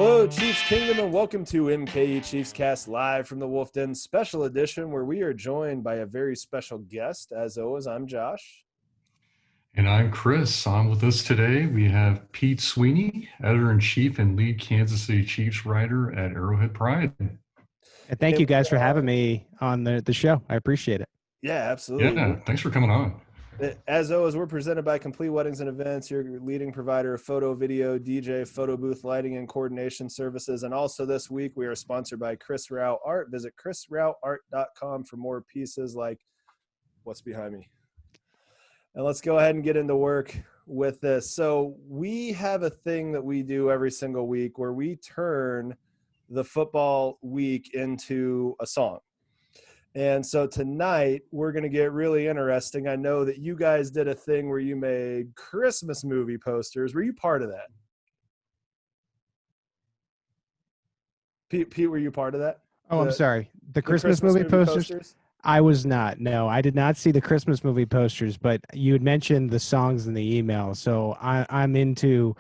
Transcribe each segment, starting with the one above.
Hello, Chiefs Kingdom, and welcome to MKE CHIEFScast live from the Wolf Den Special Edition, where we are joined by a very special guest. As always, I'm Josh. And I'm Chris. On with us today, we have Pete Sweeney, editor-in-chief and lead Kansas City Chiefs writer at Arrowhead Pride. And thank you guys for having me on the show. I appreciate it. Yeah, absolutely. Yeah, thanks for coming on. As always, we're presented by Complete Weddings and Events, your leading provider of photo, video, DJ, photo booth lighting, and coordination services. And also this week, we are sponsored by Chris Rao Art. Visit chrisraoart.com for more pieces like what's behind me. And let's go ahead and get into work with this. So we have a thing that we do every single week where we turn the football week into a song. And so tonight we're going to get really interesting. I know that you guys did a thing where you made Christmas movie posters. Were you part of that? Pete, were you part of that? Oh, I'm sorry. The Christmas movie posters? I was not. No, I did not see the Christmas movie posters, but you had mentioned the songs in the email. So I'm into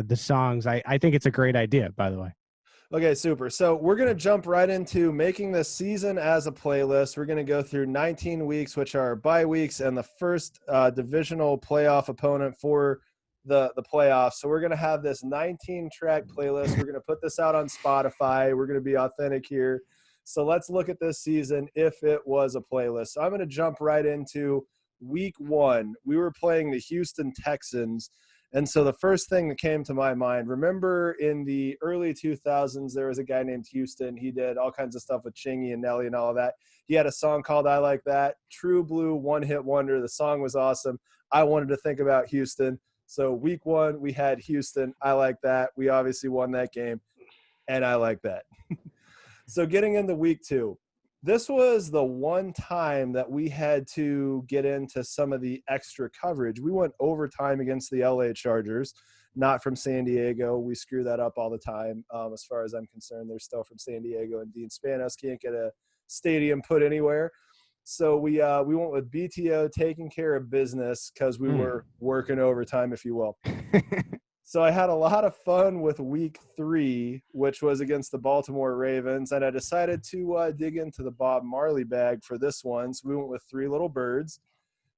the songs. I think it's a great idea, by the way. Okay, super. So we're going to jump right into making this season as a playlist. We're going to go through 19 weeks, which are bye weeks, and the first divisional playoff opponent for the playoffs. So we're going to have this 19-track playlist. We're going to put this out on Spotify. We're going to be authentic here. So let's look at this season if it was a playlist. So I'm going to jump right into week one. We were playing the Houston Texans. And so the first thing that came to my mind, remember in the early 2000s, there was a guy named Houston. He did all kinds of stuff with Chingy and Nelly and all of that. He had a song called I Like That. True blue, one-hit wonder. The song was awesome. I wanted to think about Houston. So week one, we had Houston. I Like That. We obviously won that game. And I like that. So getting into week two. This was the one time that we had to get into some of the extra coverage. We went overtime against the LA Chargers, not from San Diego. We screw that up all the time. As far as I'm concerned, they're still from San Diego, and Dean Spanos can't get a stadium put anywhere. So we went with BTO, taking care of business, because we were working overtime, if you will. So I had a lot of fun with week three, which was against the Baltimore Ravens, and I decided to dig into the Bob Marley bag for this one. So we went with Three Little Birds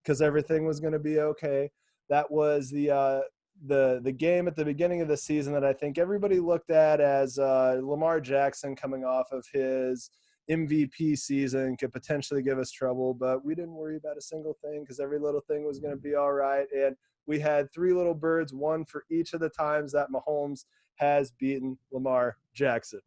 because everything was going to be okay. That was the game at the beginning of the season that I think everybody looked at as Lamar Jackson coming off of his MVP season could potentially give us trouble, but we didn't worry about a single thing because every little thing was going to be all right. And we had Three Little Birds, one for each of the times that Mahomes has beaten Lamar Jackson.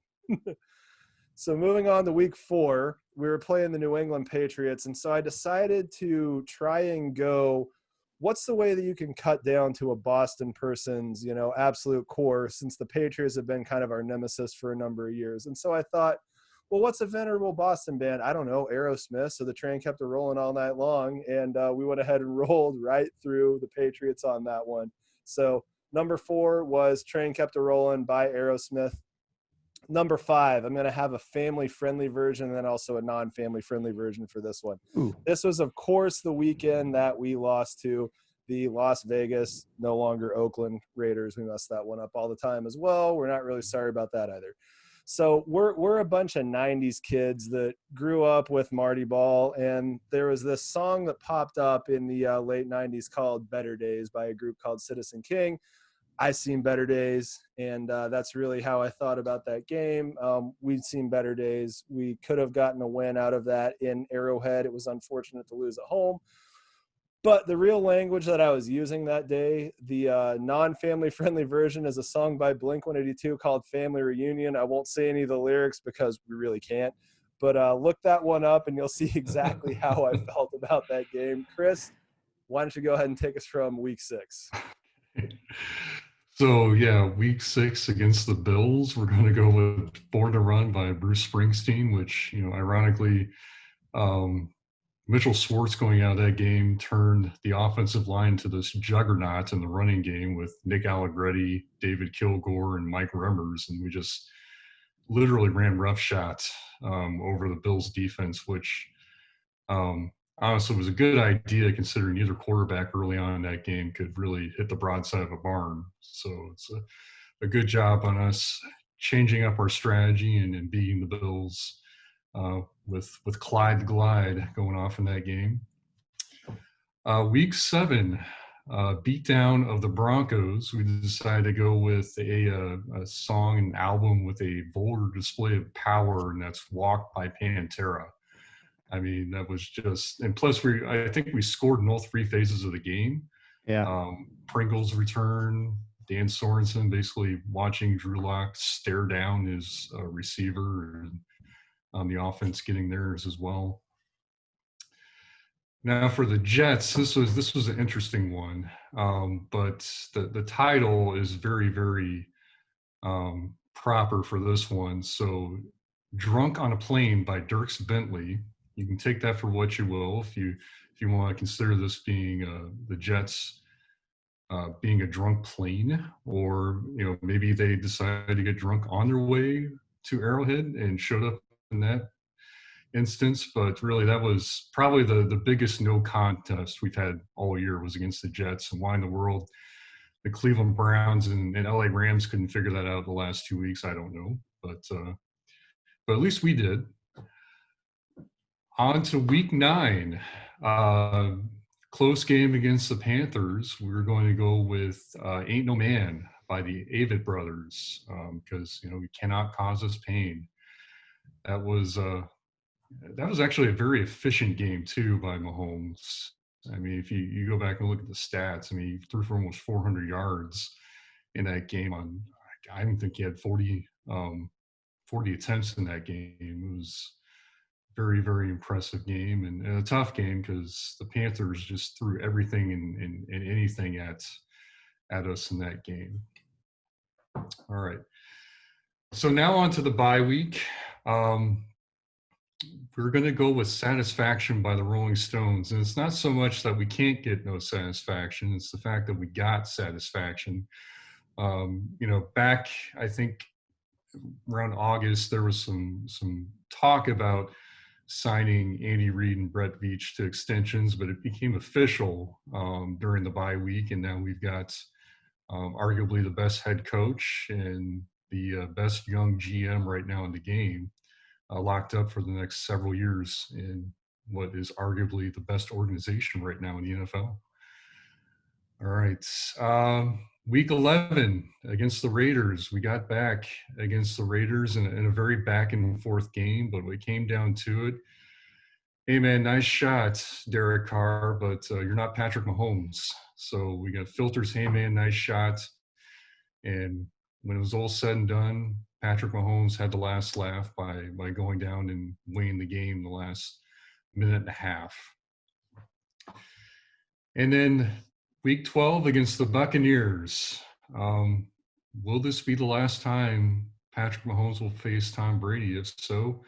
So moving on to week four, we were playing the New England Patriots. And so I decided to try and go, what's the way that you can cut down to a Boston person's, absolute core, since the Patriots have been kind of our nemesis for a number of years. And so I thought, well, what's a venerable Boston band? I don't know, Aerosmith. So the train kept it rolling all night long, and we went ahead and rolled right through the Patriots on that one. So number four was Train Kept It Rolling by Aerosmith. Number five, I'm going to have a family-friendly version and then also a non-family-friendly version for this one. Ooh. This was, of course, the weekend that we lost to the Las Vegas, no longer Oakland Raiders. We messed that one up all the time as well. We're not really sorry about that either. So we're a bunch of 90s kids that grew up with Marty Ball, and there was this song that popped up in the late 90s called Better Days by a group called Citizen King. I seen Better Days, and that's really how I thought about that game. We'd seen Better Days. We could have gotten a win out of that in Arrowhead. It was unfortunate to lose at home. But the real language that I was using that day, the non-family-friendly version, is a song by Blink-182 called Family Reunion. I won't say any of the lyrics because we really can't. But look that one up, and you'll see exactly how I felt about that game. Chris, why don't you go ahead and take us from week six? So, yeah, week six against the Bills, we're going to go with Born to Run by Bruce Springsteen, which, ironically, Mitchell Schwartz going out of that game turned the offensive line to this juggernaut in the running game with Nick Allegretti, David Kilgore, and Mike Remmers. And we just literally ran roughshod over the Bills defense, which honestly was a good idea considering either quarterback early on in that game could really hit the broadside of a barn. So it's a good job on us changing up our strategy and beating the Bills with Clyde the Glide going off in that game. Week 7, beatdown of the Broncos. We decided to go with a song and album with a vulgar display of power, and that's "Walk" by Pantera. I mean, that was just, and plus I think we scored in all 3 phases of the game. Yeah. Pringle's return, Dan Sorensen basically watching Drew Lock stare down his receiver, and on the offense getting theirs as well. Now for the Jets, this was an interesting one, but the title is very, very proper for this one. So, "Drunk on a Plane" by Dierks Bentley. You can take that for what you will. If you want to consider this being the Jets being a drunk plane, or maybe they decided to get drunk on their way to Arrowhead and showed up in that instance. But really, that was probably the biggest no contest we've had all year, was against the Jets. And why in the world the Cleveland Browns and LA Rams couldn't figure that out the last 2 weeks, I don't know. But at least we did. On to week 9. Close game against the Panthers. We were going to go with "Ain't No Man" by the Avett Brothers, because we cannot cause us pain. That was actually a very efficient game too by Mahomes. I mean, if you go back and look at the stats, I mean, he threw for almost 400 yards in that game. I don't think he had 40 attempts in that game. It was very, very impressive game, and a tough game because the Panthers just threw everything and anything at us in that game. All right. So now on to the bye week. We're going to go with "Satisfaction" by the Rolling Stones. And it's not so much that we can't get no satisfaction. It's the fact that we got satisfaction. Back, I think, around August, there was some talk about signing Andy Reid and Brett Veach to extensions, but it became official during the bye week. And now we've got arguably the best head coach and the best young GM right now in the game, locked up for the next several years in what is arguably the best organization right now in the NFL. All right. Week 11 against the Raiders. We got back against the Raiders in a very back and forth game, but we came down to it. Hey, man, nice shot, Derek Carr, but you're not Patrick Mahomes. So we got filters, "Hey, man, nice shot." And when it was all said and done, Patrick Mahomes had the last laugh by going down and winning the game the last minute and a half. And then week 12 against the Buccaneers. Will this be the last time Patrick Mahomes will face Tom Brady? If so,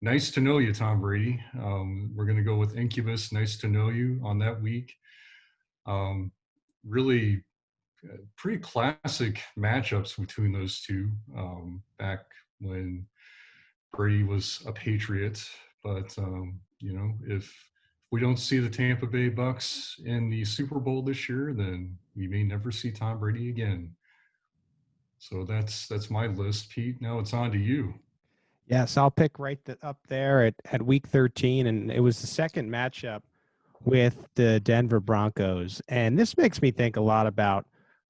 nice to know you, Tom Brady. We're going to go with Incubus, "Nice to Know You" on that week. Really pretty classic matchups between those two, back when Brady was a Patriot. But, if we don't see the Tampa Bay Bucks in the Super Bowl this year, then we may never see Tom Brady again. So that's my list, Pete. Now it's on to you. Yes, I'll pick right up there at week 13, and it was the second matchup with the Denver Broncos. And this makes me think a lot about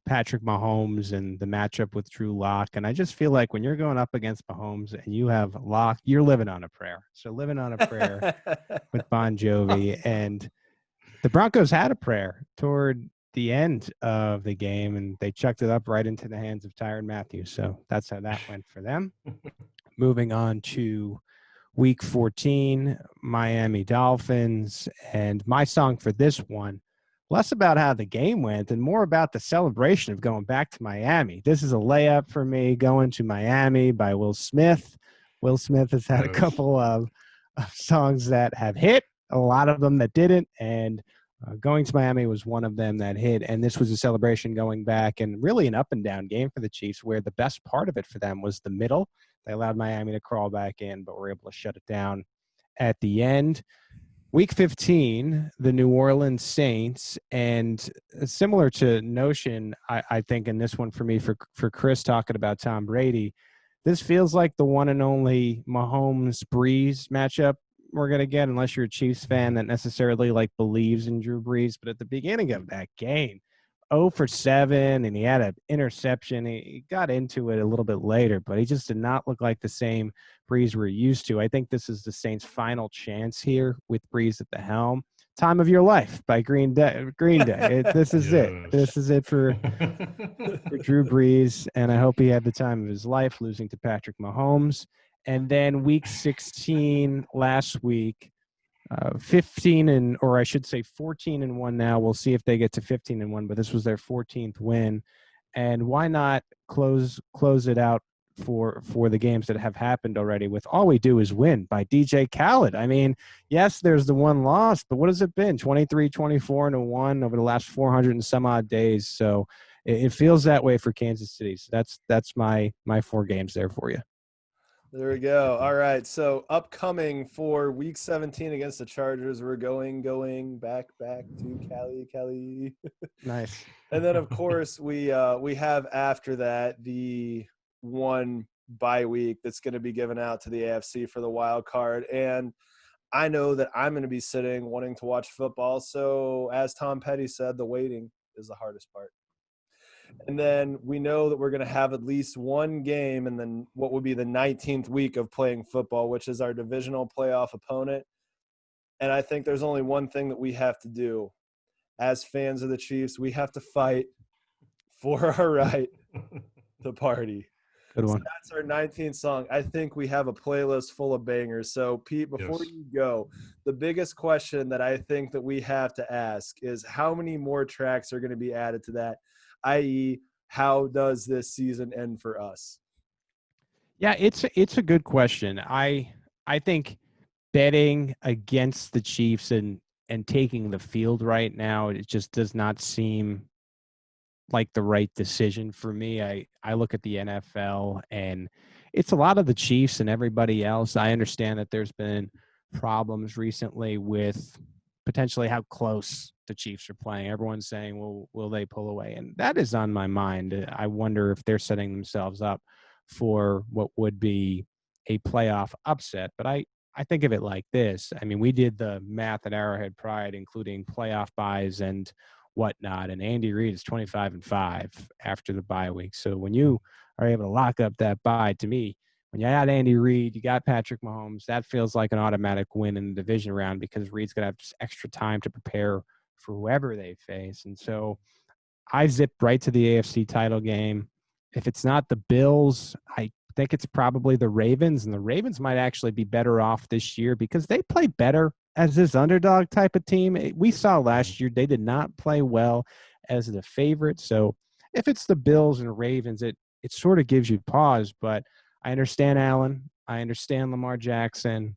Patrick Mahomes and the matchup with Drew Lock. And I just feel like when you're going up against Mahomes and you have Lock, you're living on a prayer. So living on a prayer with Bon Jovi. And the Broncos had a prayer toward the end of the game, and they chucked it up right into the hands of Tyrann Mathieu. So that's how that went for them. Moving on to week 14, Miami Dolphins. And my song for this one, less about how the game went and more about the celebration of going back to Miami. This is a layup for me, "Going to Miami" by Will Smith. Will Smith has had a couple of songs that have hit, a lot of them that didn't, and "Going to Miami" was one of them that hit. And this was a celebration going back, and really an up and down game for the Chiefs, where the best part of it for them was the middle. They allowed Miami to crawl back in, but were able to shut it down at the end. Week 15, the New Orleans Saints, and similar to Notion, I think in this one for me, for Chris talking about Tom Brady, this feels like the one and only Mahomes-Breeze matchup we're going to get, unless you're a Chiefs fan that necessarily believes in Drew Brees. But at the beginning of that game, 0 for 7, and he had an interception. He got into it a little bit later, but he just did not look like the same Brees we're used to. I think this is the Saints' final chance here with Brees at the helm. Time of Your Life by Green Day. This is it. This is it for Drew Brees, and I hope he had the time of his life losing to Patrick Mahomes. And then week 16 last week, 14-1 now. We'll see if they get to 15-1, but this was their 14th win. And why not close it out for the games that have happened already with All We Do Is Win by DJ Khaled. I mean, yes, there's the one loss, but what has it been? 23, 24-1 over the last 400 and some odd days. So it feels that way for Kansas City. So that's my 4 games there for you. There we go. All right. So upcoming for week 17 against the Chargers, we're going back to Cali. Nice. And then of course we have after that the one bye week that's going to be given out to the AFC for the wild card. And I know that I'm going to be sitting wanting to watch football. So as Tom Petty said, the waiting is the hardest part. And then we know that we're going to have at least one game and then what would be the 19th week of playing football, which is our divisional playoff opponent. And I think there's only one thing that we have to do as fans of the Chiefs. We have to fight for our right to party. Good one. So that's our 19th song. I think we have a playlist full of bangers. So, Pete, before you go, the biggest question that I think that we have to ask is how many more tracks are going to be added to that? i.e., how does this season end for us? Yeah, it's a good question. I think betting against the Chiefs and taking the field right now, it just does not seem like the right decision for me. I look at the NFL and it's a lot of the Chiefs and everybody else. I understand that there's been problems recently with potentially how close the Chiefs are playing. Everyone's saying, well, will they pull away? And that is on my mind. I wonder if they're setting themselves up for what would be a playoff upset. But I think of it like this. I mean, we did the math at Arrowhead Pride, including playoff buys and whatnot. And Andy Reid is 25-5 after the bye week. So when you are able to lock up that bye, to me, when you add Andy Reid, you got Patrick Mahomes, that feels like an automatic win in the division round because Reid's going to have just extra time to prepare for whoever they face. And so I zipped right to the AFC title game. If it's not the Bills, I think it's probably the Ravens, and the Ravens might actually be better off this year because they play better as this underdog type of team. We saw last year they did not play well as the favorite. So if it's the Bills and Ravens, it sort of gives you pause, but I understand Allen. I understand Lamar Jackson.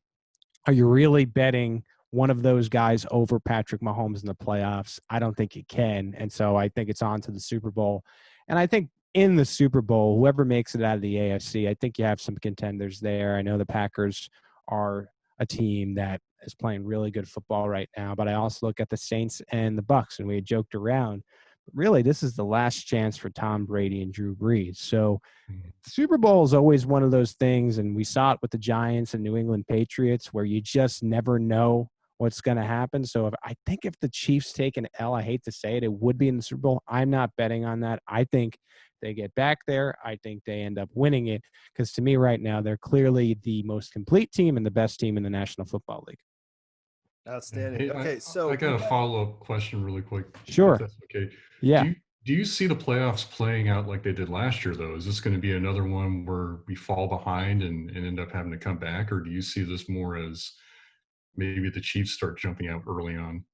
Are you really betting one of those guys over Patrick Mahomes in the playoffs? I don't think you can. And so I think it's on to the Super Bowl. And I think in the Super Bowl, whoever makes it out of the AFC, I think you have some contenders there. I know the Packers are a team that is playing really good football right now, but I also look at the Saints and the Bucks, and we had joked around. But really, this is the last chance for Tom Brady and Drew Brees. So the Super Bowl is always one of those things, and we saw it with the Giants and New England Patriots, where you just never know what's going to happen. So I think if the Chiefs take an L, I hate to say it, it would be in the Super Bowl. I'm not betting on that. I think they get back there. I think they end up winning it because to me right now, they're clearly the most complete team and the best team in the National Football League. Outstanding. Hey, Okay, so I got a follow-up question really quick. Sure. If that's okay. Yeah. Do you see the playoffs playing out like they did last year, though? Is this going to be another one where we fall behind and end up having to come back? Or do you see this more as maybe the Chiefs start jumping out early on?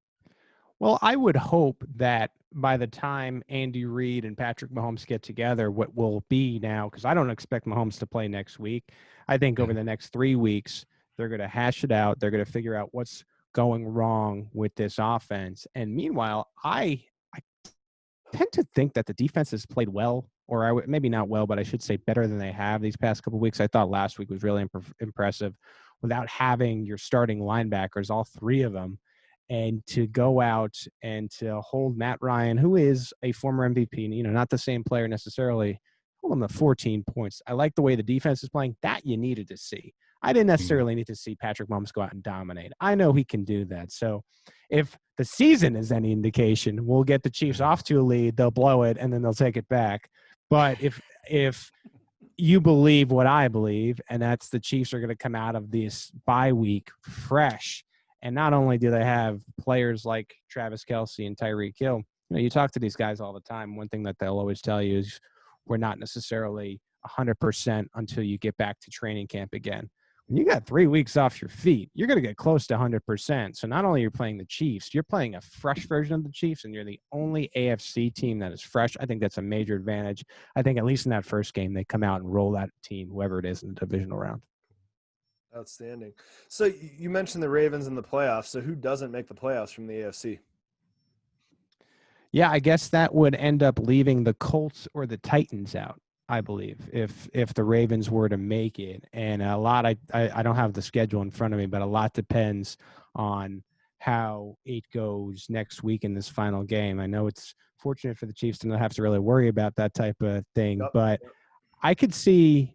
Well, I would hope that by the time Andy Reid and Patrick Mahomes get together, what will be now, because I don't expect Mahomes to play next week. I think over the next 3 weeks, they're going to hash it out. They're going to figure out what's going wrong with this offense. And meanwhile, I tend to think that the defense has played well, or maybe not well, but I should say better than they have these past couple of weeks. I thought last week was really impressive without having your starting linebackers, all 3 of them, and to go out and to hold Matt Ryan, who is a former MVP, not the same player necessarily, hold them to 14 points. I like the way the defense is playing. That you needed to see. I didn't necessarily need to see Patrick Mahomes go out and dominate. I know he can do that. So if the season is any indication, we'll get the Chiefs off to a lead, they'll blow it, and then they'll take it back. But if you believe what I believe, and that's the Chiefs are going to come out of this bye week fresh, and not only do they have players like Travis Kelce and Tyreek Hill, you talk to these guys all the time. One thing that they'll always tell you is we're not necessarily 100% until you get back to training camp again. When you got 3 weeks off your feet, you're going to get close to 100%. So not only are you playing the Chiefs, you're playing a fresh version of the Chiefs, and you're the only AFC team that is fresh. I think that's a major advantage. I think at least in that first game, they come out and roll that team, whoever it is, in the divisional round. Outstanding. So you mentioned the Ravens in the playoffs. So who doesn't make the playoffs from the AFC? Yeah, I guess that would end up leaving the Colts or the Titans out, I believe, if the Ravens were to make it. And a lot, I don't have the schedule in front of me, but a lot depends on how it goes next week in this final game. I know it's fortunate for the Chiefs to not have to really worry about that type of thing, but I could see,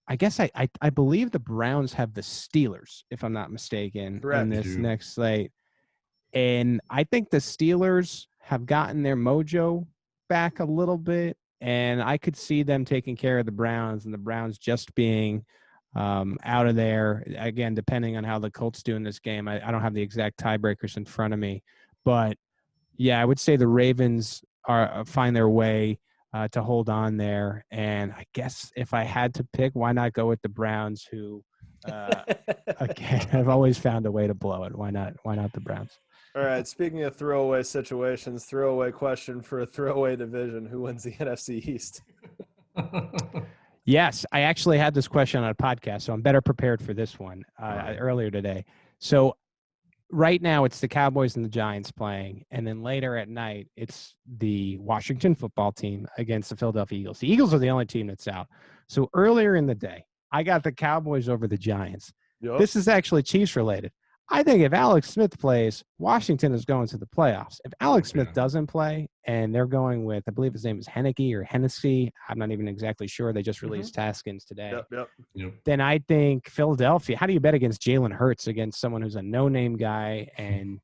I guess I believe the Browns have the Steelers, if I'm not mistaken, in this next slate. And I think the Steelers have gotten their mojo back a little bit, and I could see them taking care of the Browns, and the Browns just being out of there. Again, depending on how the Colts do in this game. I don't have the exact tiebreakers in front of me. But, yeah, I would say the Ravens find their way to hold on there. And I guess if I had to pick, why not go with the Browns, who, again, I've always found a way to blow it. Why not the Browns? All right, speaking of throwaway situations, throwaway question for a throwaway division. Who wins the NFC East? Yes, I actually had this question on a podcast, so I'm better prepared for this one earlier today. So right now it's the Cowboys and the Giants playing, and then later at night it's the Washington football team against the Philadelphia Eagles. The Eagles are the only team that's out. So earlier in the day, I got the Cowboys over the Giants. Yep. This is actually Chiefs related. I think if Alex Smith plays, Washington is going to the playoffs. If Alex Smith doesn't play, and they're going with, I believe his name is Henneke or Hennessy, I'm not even exactly sure. They just released Haskins today. Yep. Then I think Philadelphia, how do you bet against Jalen Hurts, against someone who's a no-name guy? And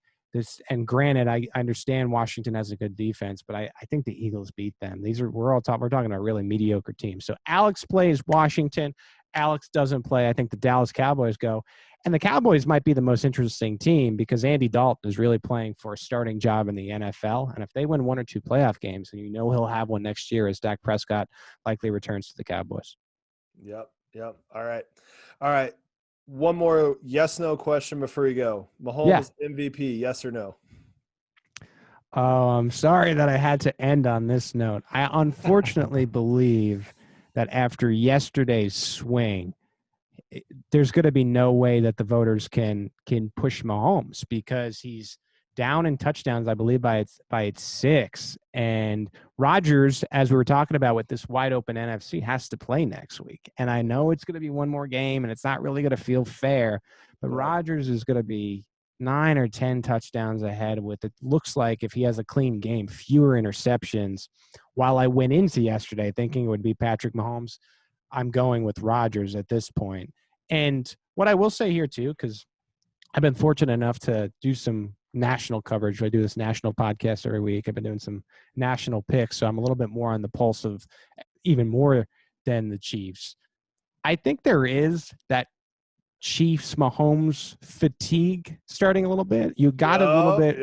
granted, I understand Washington has a good defense, but I think the Eagles beat them. We're talking about a really mediocre team. So Alex plays Washington. Alex doesn't play. I think the Dallas Cowboys go. And the Cowboys might be the most interesting team because Andy Dalton is really playing for a starting job in the NFL. And if they win 1 or 2 playoff games, then he'll have one next year as Dak Prescott likely returns to the Cowboys. Yep. All right. One more yes/no question before you go. Mahomes MVP, yes or no? Oh, I'm sorry that I had to end on this note. I unfortunately believe that after yesterday's swing, there's going to be no way that the voters can push Mahomes because he's down in touchdowns, I believe, by 6. And Rodgers, as we were talking about with this wide open NFC, has to play next week. And I know it's going to be one more game, and it's not really going to feel fair. But Rodgers is going to be 9 or 10 touchdowns ahead with, it looks like, if he has a clean game, fewer interceptions. While I went into yesterday thinking it would be Patrick Mahomes, I'm going with Rodgers at this point. And what I will say here too, because I've been fortunate enough to do some national coverage. I do this national podcast every week. I've been doing some national picks, so I'm a little bit more on the pulse of even more than the Chiefs. I think there is that Chiefs Mahomes fatigue starting a little bit. You got a little bit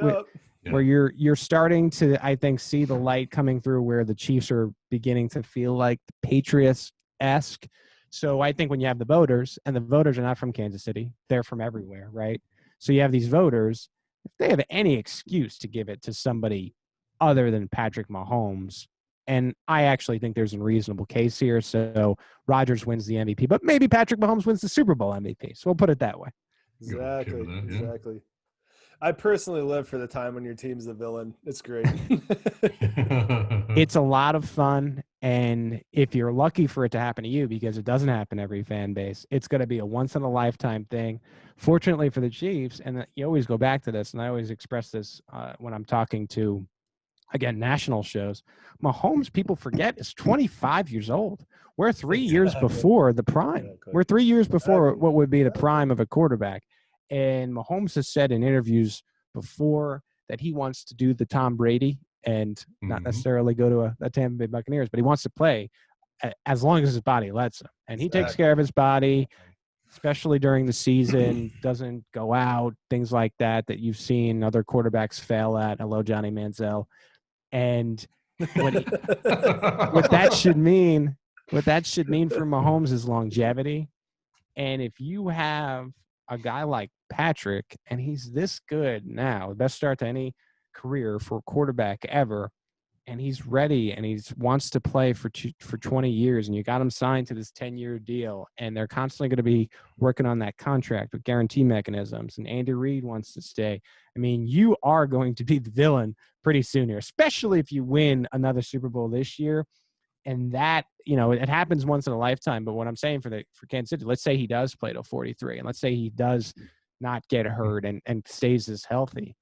with where you're starting to, I think, see the light coming through where the Chiefs are beginning to feel like the Patriots-esque. So I think when you have the voters, and the voters are not from Kansas City, they're from everywhere, right? So you have these voters, if they have any excuse to give it to somebody other than Patrick Mahomes, and I actually think there's a reasonable case here. So Rodgers wins the MVP, but maybe Patrick Mahomes wins the Super Bowl MVP. So we'll put it that way. Exactly. I personally live for the time when your team's the villain. It's great. It's a lot of fun. And if you're lucky for it to happen to you, because it doesn't happen every fan base, it's going to be a once-in-a-lifetime thing. Fortunately for the Chiefs, and you always go back to this, and I always express this when I'm talking to again, national shows. Mahomes, people forget, is 25 years old. We're 3 years before the prime. We're 3 years before what would be the prime of a quarterback. And Mahomes has said in interviews before that he wants to do the Tom Brady and not necessarily go to a Tampa Bay Buccaneers, but he wants to play as long as his body lets him. And he takes care of his body, especially during the season, doesn't go out, things like that you've seen other quarterbacks fail at. Hello, Johnny Manziel. And what that should mean for Mahomes is longevity. And if you have a guy like Patrick, and he's this good now, the best start to any career for a quarterback ever, and he's ready and he wants to play for 20 years, and you got him signed to this 10-year deal, and they're constantly going to be working on that contract with guarantee mechanisms, and Andy Reid wants to stay. I mean, you are going to be the villain pretty soon here, especially if you win another Super Bowl this year. And that, it happens once in a lifetime. But what I'm saying for Kansas City, let's say he does play till 43, and let's say he does not get hurt and stays as healthy.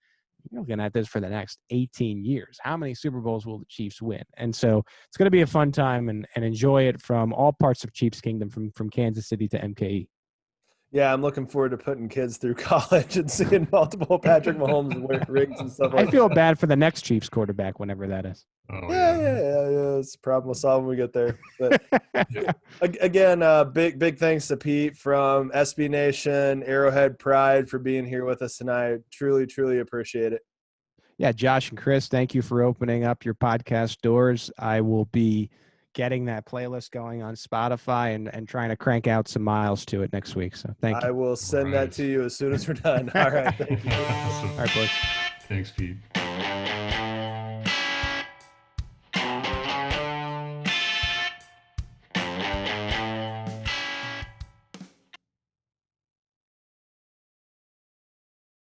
You're looking at this for the next 18 years. How many Super Bowls will the Chiefs win? And so it's going to be a fun time, and enjoy it from all parts of Chiefs Kingdom, from Kansas City to MKE. Yeah, I'm looking forward to putting kids through college and seeing multiple Patrick Mahomes wear rings and stuff like that. I feel bad for the next Chiefs quarterback, whenever that is. Oh, Yeah. It's a problem we'll solve when we get there. But again, big thanks to Pete from SB Nation, Arrowhead Pride, for being here with us tonight. Truly, truly appreciate it. Yeah, Josh and Chris, thank you for opening up your podcast doors. I will be getting that playlist going on Spotify and trying to crank out some miles to it next week. So thank you. I will send that to you as soon as we're done. All right. Thank you. All right, boys. Thanks, Pete.